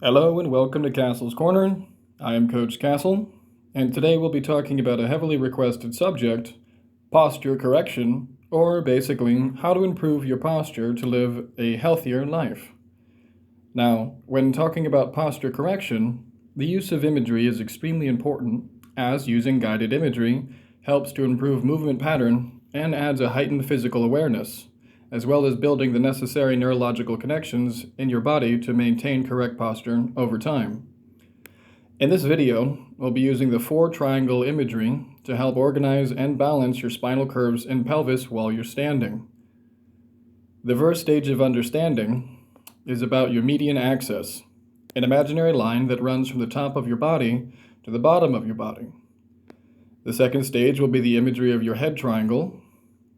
Hello and welcome to Castle's Corner. I am Coach Castle, and today we'll be talking about a heavily requested subject, posture correction, or basically how to improve your posture to live a healthier life. Now, when talking about posture correction, the use of imagery is extremely important, as using guided imagery helps to improve movement pattern and adds a heightened physical awareness, as well as building the necessary neurological connections in your body to maintain correct posture over time. In this video, we'll be using the 4-triangle imagery to help organize and balance your spinal curves and pelvis while you're standing. The first stage of understanding is about your median axis, an imaginary line that runs from the top of your body to the bottom of your body. The second stage will be the imagery of your head triangle.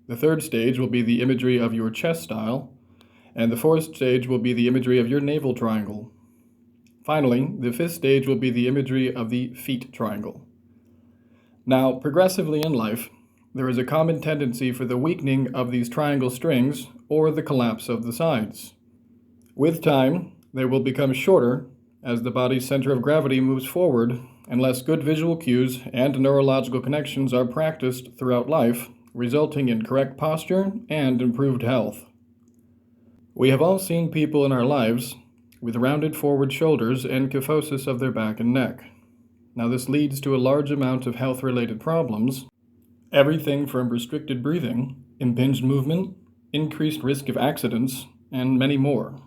The third stage will be the imagery of your chest style, and the fourth stage will be the imagery of your navel triangle. Finally, the fifth stage will be the imagery of the feet triangle. Now, progressively in life, there is a common tendency for the weakening of these triangle strings or the collapse of the sides. With time, they will become shorter as the body's center of gravity moves forward unless good visual cues and neurological connections are practiced throughout life, resulting in correct posture and improved health. We have all seen people in our lives with rounded forward shoulders and kyphosis of their back and neck. Now, this leads to a large amount of health-related problems, everything from restricted breathing, impinged movement, increased risk of accidents, and many more.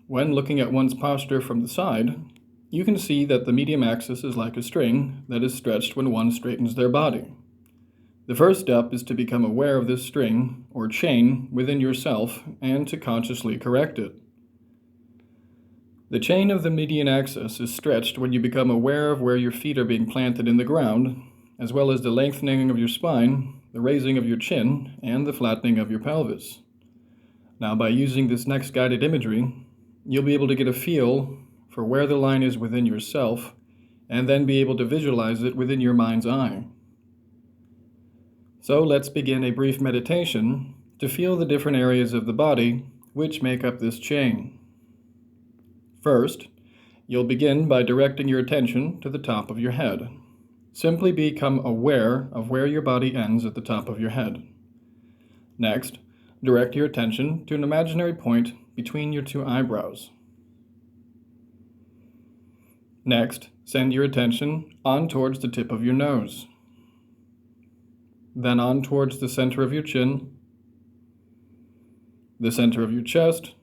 When looking at one's posture from the side, you can see that the median axis is like a string that is stretched when one straightens their body. The first step is to become aware of this string or chain within yourself and to consciously correct it. The chain of the median axis is stretched when you become aware of where your feet are being planted in the ground, as well as the lengthening of your spine, the raising of your chin, and the flattening of your pelvis. Now, by using this next guided imagery, you'll be able to get a feel for where the line is within yourself, and then be able to visualize it within your mind's eye. So let's begin a brief meditation to feel the different areas of the body which make up this chain. First, you'll begin by directing your attention to the top of your head. Simply become aware of where your body ends at the top of your head. Next, direct your attention to an imaginary point between your two eyebrows. Next, send your attention on towards the tip of your nose. Then on towards the center of your chin, the center of your chest,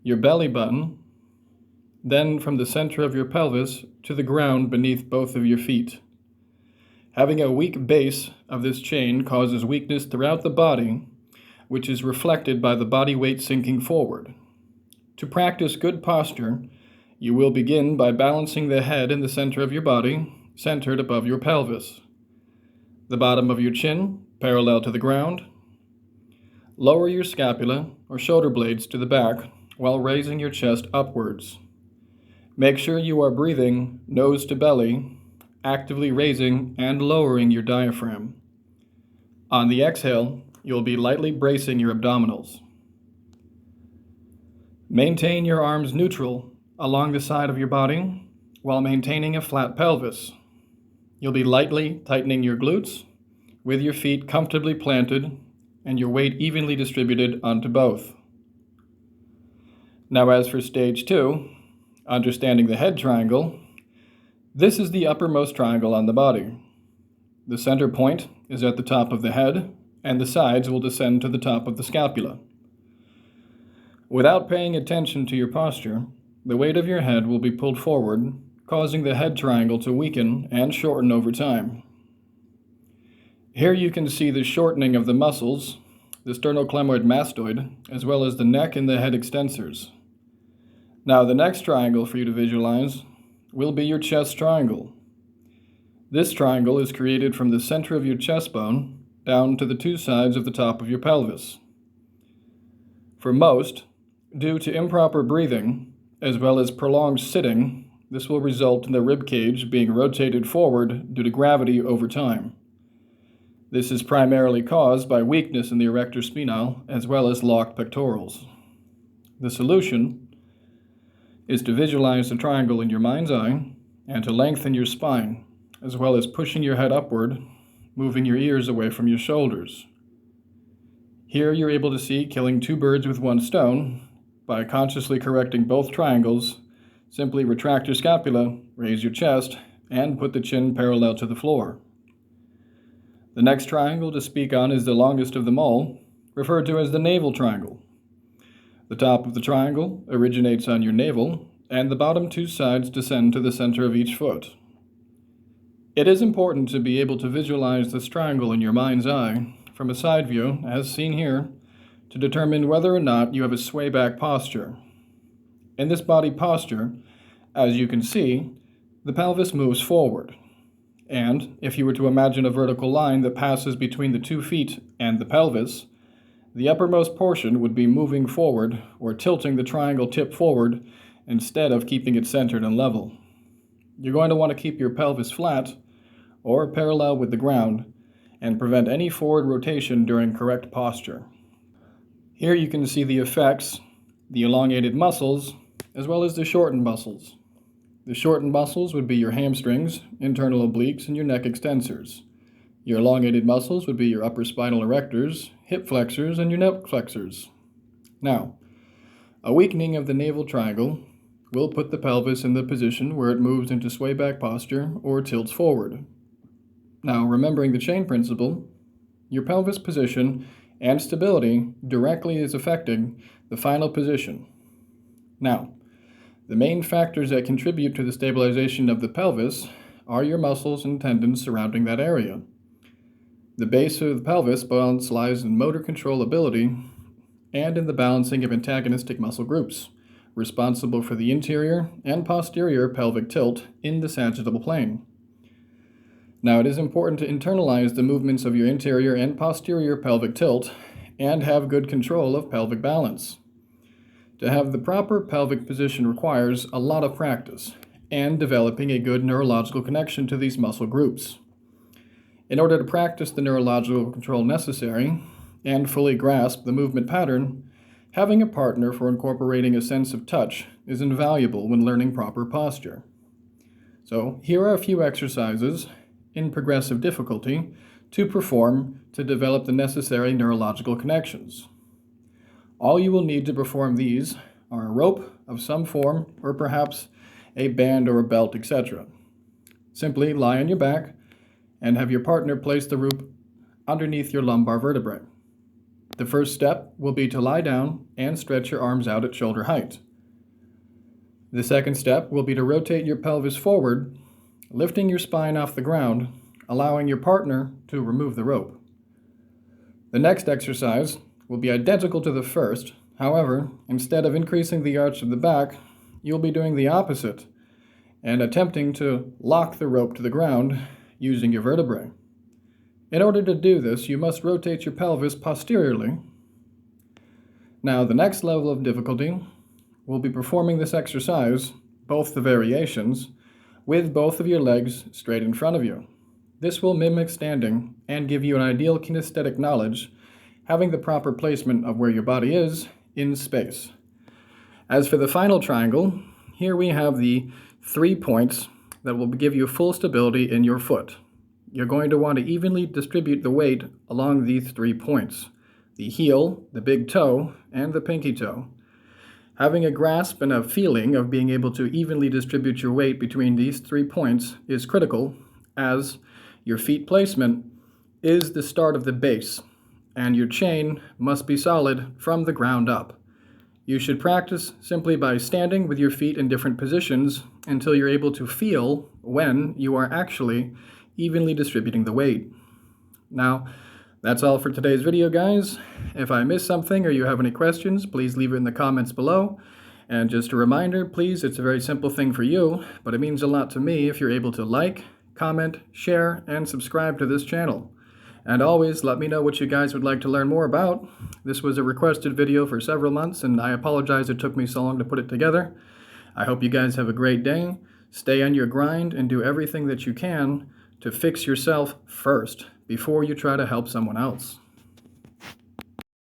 your belly button, then from the center of your pelvis to the ground beneath both of your feet. Having a weak base of this chain causes weakness throughout the body, which is reflected by the body weight sinking forward. To practice good posture, you will begin by balancing the head in the center of your body, centered above your pelvis. The bottom of your chin parallel to the ground. Lower your scapula or shoulder blades to the back while raising your chest upwards. Make sure you are breathing nose to belly, actively raising and lowering your diaphragm. On the exhale, you'll be lightly bracing your abdominals. Maintain your arms neutral along the side of your body while maintaining a flat pelvis. You'll be lightly tightening your glutes with your feet comfortably planted and your weight evenly distributed onto both. Now, as for stage 2, understanding the head triangle, this is the uppermost triangle on the body. The center point is at the top of the head, and the sides will descend to the top of the scapula. Without paying attention to your posture, the weight of your head will be pulled forward, causing the head triangle to weaken and shorten over time. Here you can see the shortening of the muscles, the sternoclemoid mastoid, as well as the neck and the head extensors. Now, the next triangle for you to visualize will be your chest triangle. This triangle is created from the center of your chest bone down to the two sides of the top of your pelvis. For most, due to improper breathing, as well as prolonged sitting, this will result in the rib cage being rotated forward due to gravity over time. This is primarily caused by weakness in the erector spinae as well as locked pectorals. The solution is to visualize the triangle in your mind's eye and to lengthen your spine, as well as pushing your head upward, moving your ears away from your shoulders. Here you're able to see killing two birds with one stone by consciously correcting both triangles. Simply retract your scapula, raise your chest, and put the chin parallel to the floor. The next triangle to speak on is the longest of them all, referred to as the navel triangle. The top of the triangle originates on your navel, and the bottom two sides descend to the center of each foot. It is important to be able to visualize this triangle in your mind's eye from a side view, as seen here, to determine whether or not you have a sway back posture. In this body posture, as you can see, the pelvis moves forward. And if you were to imagine a vertical line that passes between the 2 feet and the pelvis, the uppermost portion would be moving forward or tilting the triangle tip forward instead of keeping it centered and level. You're going to want to keep your pelvis flat or parallel with the ground and prevent any forward rotation during correct posture. Here you can see the effects, the elongated muscles, as well as the shortened muscles. The shortened muscles would be your hamstrings, internal obliques, and your neck extensors. Your elongated muscles would be your upper spinal erectors, hip flexors, and your neck flexors. Now, a weakening of the navel triangle will put the pelvis in the position where it moves into sway back posture or tilts forward. Now, remembering the chain principle, your pelvis position and stability directly is affecting the final position. Now, the main factors that contribute to the stabilization of the pelvis are your muscles and tendons surrounding that area. The base of the pelvis balance lies in motor control ability and in the balancing of antagonistic muscle groups, responsible for the interior and posterior pelvic tilt in the sagittal plane. Now, it is important to internalize the movements of your interior and posterior pelvic tilt and have good control of pelvic balance. To have the proper pelvic position requires a lot of practice and developing a good neurological connection to these muscle groups. In order to practice the neurological control necessary and fully grasp the movement pattern, having a partner for incorporating a sense of touch is invaluable when learning proper posture. So here are a few exercises in progressive difficulty to perform to develop the necessary neurological connections. All you will need to perform these are a rope of some form or perhaps a band or a belt, etc. Simply lie on your back and have your partner place the rope underneath your lumbar vertebrae. The first step will be to lie down and stretch your arms out at shoulder height. The second step will be to rotate your pelvis forward, lifting your spine off the ground, allowing your partner to remove the rope. The next exercise will be identical to the first. However, instead of increasing the arch of the back, you'll be doing the opposite and attempting to lock the rope to the ground using your vertebrae. In order to do this, you must rotate your pelvis posteriorly. Now, the next level of difficulty will be performing this exercise, both the variations, with both of your legs straight in front of you. This will mimic standing and give you an ideal kinesthetic knowledge, having the proper placement of where your body is in space. As for the final triangle, here we have the 3 points that will give you full stability in your foot. You're going to want to evenly distribute the weight along these 3 points: the heel, the big toe, and the pinky toe. Having a grasp and a feeling of being able to evenly distribute your weight between these 3 points is critical, as your feet placement is the start of the base, and your chain must be solid from the ground up. You should practice simply by standing with your feet in different positions until you're able to feel when you are actually evenly distributing the weight. Now, that's all for today's video, guys. If I missed something or you have any questions, please leave it in the comments below. And just a reminder, please, it's a very simple thing for you, but it means a lot to me if you're able to like, comment, share, and subscribe to this channel. And always let me know what you guys would like to learn more about. This was a requested video for several months, and I apologize it took me so long to put it together. I hope you guys have a great day. Stay on your grind and do everything that you can to fix yourself first before you try to help someone else.